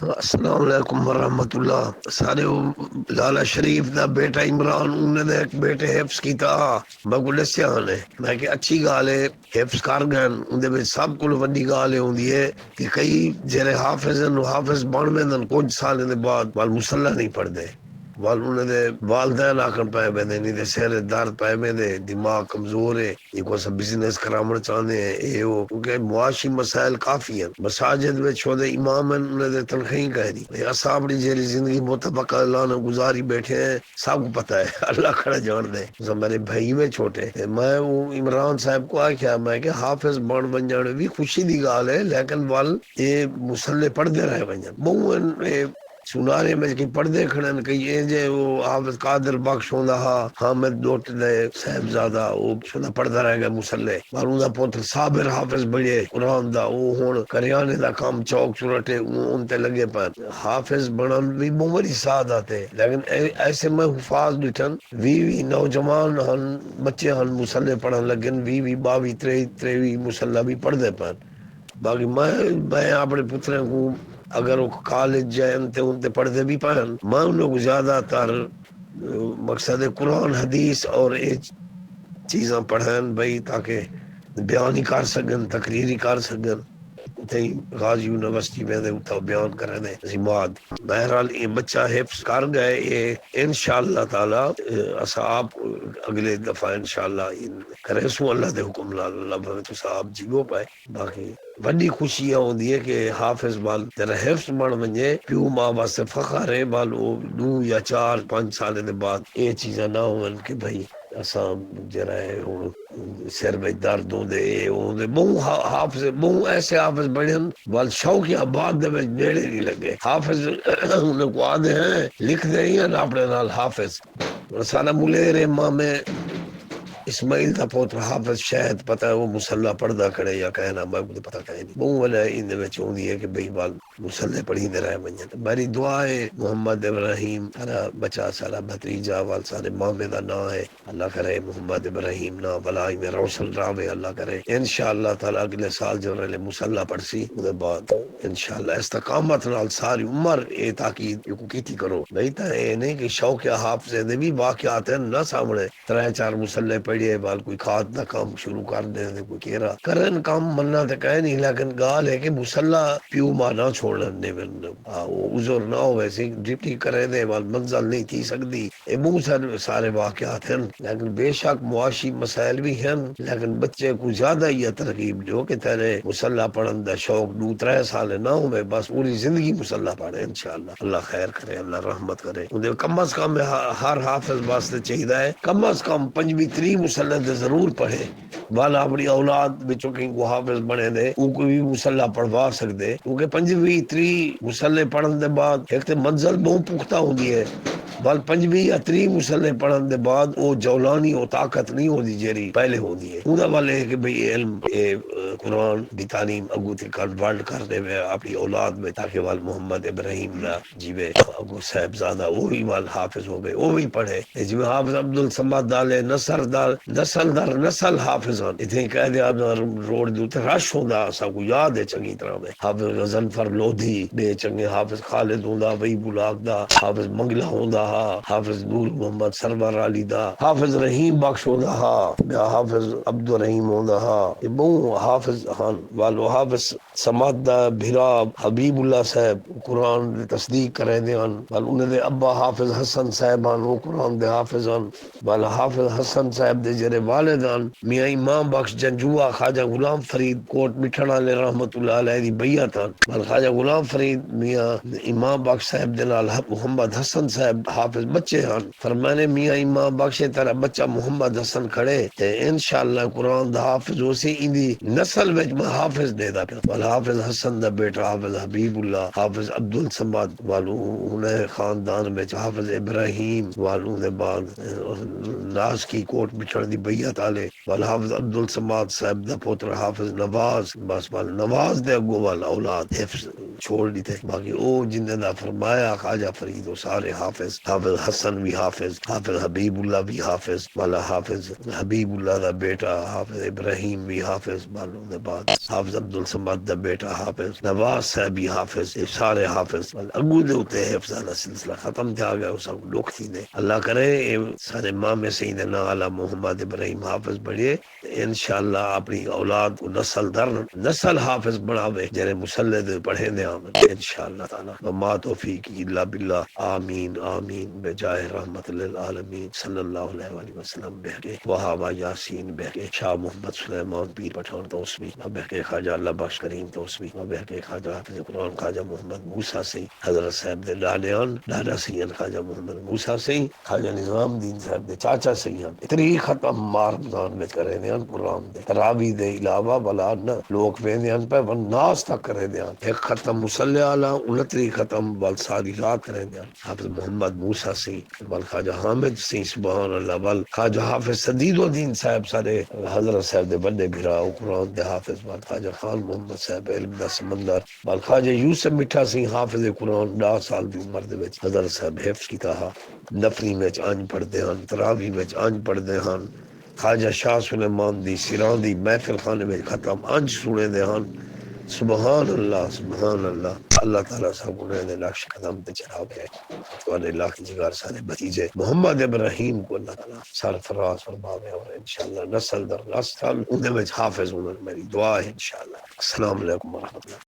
السلام علیکم ورحمۃ اللہ سارے لالا شریف دا بیٹا عمران انہوں نے ایک بیٹے حفظ کیتا میں دسیا نے میں کہ اچھی گال ہے حفظ کر گئے اندر سب کو وڈی گال ہوندی ہے کہ کئی جڑے حافظ حافظ بن ویندن کچھ سال دے بعد وال مسلح نہیں پڑھتے وال انہوں نے والدین آکن پائے پہ نہیں دے سر درد پائے میں دے دماغ کمزور ہے یہ کوئی سا بزنس کرامن چاہتے ہیں اے وہ کیونکہ معاشی مسائل کافی ہیں مساجد میں چھوڑے امام انہوں نے تنخواہیں کہہ دی اصا اپنی جیلی زندگی متفقہ اللہ نے گزاری بیٹھے ہیں سب کو پتہ ہے اللہ کھڑا جان دے میرے بھائی میں چھوٹے میں وہ عمران صاحب کو آخیا میں کہ حافظ بن جانے بھی خوشی دی گال ہے لیکن وال یہ مسلے پڑھتے رہے ونجن بہو سنارے میں کہ پردے کھڑن کہ یہ جے وہ حافظ قادر بخش ہوندا ہا حامد ڈوٹ دے صاحبزادہ وہ چھوڑا پڑھدا رہ گیا مسلے اور دا پوتر صابر حافظ بڑے قرآن دا وہ ہن کریانے دا کام چوک چورٹے ان تے لگے پر حافظ بنن بھی بڑی سعادت ہے لیکن ایسے میں حفاظ ڈٹھن وی نوجوان ہن بچے ہن مسلے پڑھن لگن 22 23 مسلہ بھی پڑھ دے پر باقی میں اپنے پتروں کو اگر وہ کالج جائیں تو ان تے پڑھتے بھی پائیں میں ان لوگ زیادہ تر مقصد قرآن حدیث اور چیزاں پڑھیں بھائی تاکہ بیان ہی کر سکن تقریر ہی کر سکن غازی یونیورسٹی میں اتھا بیان کرے دے زماد بہرحال یہ بچہ حفظ کر گئے یہ انشاءاللہ تعالی اسا آپ اگلے دفعہ انشاءاللہ کرے سو اللہ دے حکم لال اللہ بھوے تو صاحب جیو پائے باقی وڈی خوشی ہوندی ہے کہ حافظ بال تیرا حفظ بن ونجے پیو ماں واسطے فخر ہے بال وہ 2 یا 4 5 سال دے بعد یہ چیزاں نہ ہون کہ بھائی اساں جڑا ہے سر میں درد ہوندے بہو حافظ بہو ایسے حافظ بڑے وال شوقیہ بعد دے وچ نیڑے نہیں لگے حافظ انہوں کو آدھے ہیں لکھ دے ہیں نا اپنے نال حافظ سارا ملیر ماں میں اسماعیل دا پوتر حافظ شاید پتہ ہے وہ مسلح پردہ کھڑے یا کہنا میں کو پتہ کہیں نہیں بہو والا ان دے وچ ہوندی ہے کہ بھئی وال مسلح پڑھی دے رہے ونجن میری دعا ہے محمد ابراہیم سارا بچہ سارا بھتیجا وال سارے مامے دا نا ہے اللہ کرے محمد ابراہیم نا بلائی میں روشن راوے اللہ کرے انشاءاللہ تعالی اگلے سال جو رہے مسلح پڑھسی دے بعد انشاءاللہ استقامت نال ساری عمر اے تاکید کو کیتی کرو نہیں تا اے نہیں کہ شوق حافظ دے بھی واقعات ہیں نہ سامنے 3-4 مسلح پڑھیے بال کوئی کھاد دا کام شروع کر دے کوئی کیرا کرن کام مننا تے کہے نہیں لیکن گال ہے کہ مسلح پیو ماں نہ چھوڑن دے وہ عذر نہ ہو ویسے ڈپٹی کرے دے بال منزل نہیں تھی سکتی اے بہت سارے واقعات ہیں لیکن بے شک معاشی مسائل بھی ہیں لیکن بچے کو زیادہ ہی ترغیب جو کہ تیرے مسلح پڑھن دا شوق 2-3 سال نہ ہوئے بس پوری زندگی مسلح پڑھے انشاءاللہ اللہ خیر کرے اللہ رحمت کرے انہیں کم از کم ہر حافظ واسطے چاہیے ہے کم از کم 25 مسلح دے ضرور پڑھے والا اپنی اولاد بچوں کی کو حافظ بنے دے ان کو بھی مسلح پڑھوا سکتے کیونکہ 25-30 مسلح پڑھن دے بعد ایک تے منزل بہت پختہ ہوندی ہے بال 25 یا 30 مسلح پڑھن دے بعد وہ جولانی و طاقت نہیں ہوندی جیری پہلے ہوندی ہے انہاں والے کہ بھئی علم قرآن دی تعلیم اگو تے کنورٹ کر دے اپنی اولاد میں تاکہ وال محمد ابراہیم نہ جیوے ابو صاحبزادہ وہ بھی وال حافظ ہو گئے وہ بھی پڑھے جی حافظ عبد الصمد دالے نصر دال نسل در نسل حافظان اتنے کہہ دیا روڈ دے رش ہوندا سب کو یاد ہے چنگی طرح میں حافظ غضنفر لودھی بے چنگے حافظ خالد ہوندا وہی بلاگ دا حافظ منگلا ہوندا ہا حافظ نور محمد سرور علی دا حافظ رحیم بخش ہوندا ہا حافظ عبد الرحیم ہوندا ہا یہ بہو حافظ ہن والو حافظ سماد دا بھرا حبیب اللہ صاحب قرآن دی تصدیق کرے دے ہن وال انہاں دے ابا حافظ حسن صاحب ہن وہ قرآن دے حافظ ہن وال حافظ حسن صاحب دے جڑے والدان میاں امام بخش جنجوا خواجہ غلام فرید کوٹ مٹھن والے رحمت اللہ علیہ دی بیعت ہن وال خواجہ غلام فرید میاں امام بخش صاحب دے نال محمد حسن صاحب حافظ بچے ہن فرمانے میاں امام بخش تیرا بچہ محمد حسن کھڑے تے انشاءاللہ قرآن دا حافظ اسی اندی نسل وچ میں حافظ دے دا وال حافظ حسن دا بیٹا حافظ حبیب اللہ حافظ عبد الصمد والو انہیں خاندان میں حافظ ابراہیم والوں دے بعد لاس کی کوٹ مٹھن دی بیعت والے وال حافظ عبد الصمد صاحب دا پوتر حافظ نواز بس وال نواز دے اگو وال اولاد حفظ چھوڑ دی تھے باقی او جن دا فرمایا خواجہ فرید و سارے حافظ حافظ حسن بھی حافظ، حافظ حبیب اللہ بھی حافظ والا، حافظ حبیب اللہ دا بیٹا حافظ ابراہیم بھی حافظ معلوم دے بعد، حافظ عبد الصمد دا بیٹا حافظ نواز صاحب بھی حافظ، یہ سارے حافظ اگو دے ہوتے حفظ دا سلسلہ ختم تھا گیا، اس کو لوگ تھی دے اللہ کرے سارے امام سیدنا اعلی محمد ابراہیم حافظ بڑھے انشاءاللہ، اپنی اولاد کو نسل در نسل حافظ بڑھاوے جنہیں مسلد پڑھے دے آمن انشاءاللہ تعالی، وما توفیق الا باللہ، آمین آمین بجائے رحمت للعالمین صلی اللہ علیہ وآلہ وسلم، بہکے وہابہ یاسین، بہکے شاہ محمد سلیمان پیر پٹھان توسوی، بہکے خواجہ اللہ بخش کریم توسوی، بہکے خواجہ حافظ قرآن خواجہ محمد موسیٰ سے حضرت صاحب دے لالیان لالا سید خواجہ محمد موسیٰ سے خواجہ نظام دین صاحب دے چاچا سے اتنی ختم مار رمضان میں کرے دیان قرآن دے تراوی دے علاوہ بلا نہ لوگ ویندیان پہ وناس تک کرے دیان، ایک ختم مصلی علی 29 ختم والساری رات کرے دیان حافظ محمد موسیٰ سے بل خواجہ حامد سے سبحان اللہ، بل خواجہ حافظ سدید الدین صاحب سارے حضرت صاحب دے بڑے بھرا قرآن دے حافظ، بل خواجہ خان محمد صاحب علم دا سمندر، بل خواجہ یوسف مٹھا سی حافظ قرآن 10 سال دی عمر دے وچ حضرت صاحب حفظ کیتا ہا، نفری وچ آنج پڑھتے ہن، تراوی وچ آنج پڑھتے ہن، خواجہ شاہ سلیمان دی سیران دی محفل خانے میں ختم آنج سنے دے ہن، سبحان اللہ سبحان اللہ، اللہ تعالیٰ صاحب انہیں نے لاکھ قدم تے چڑھا گئے تو انہیں لاکھ جگار سارے بھتیجے محمد ابراہیم کو اللہ تعالیٰ سرفراز فرماوے، اور انشاءاللہ نسل در نسل انہیں میں حافظ انہیں میری دعا ہے انشاءاللہ۔ السلام علیکم ورحمۃ اللہ۔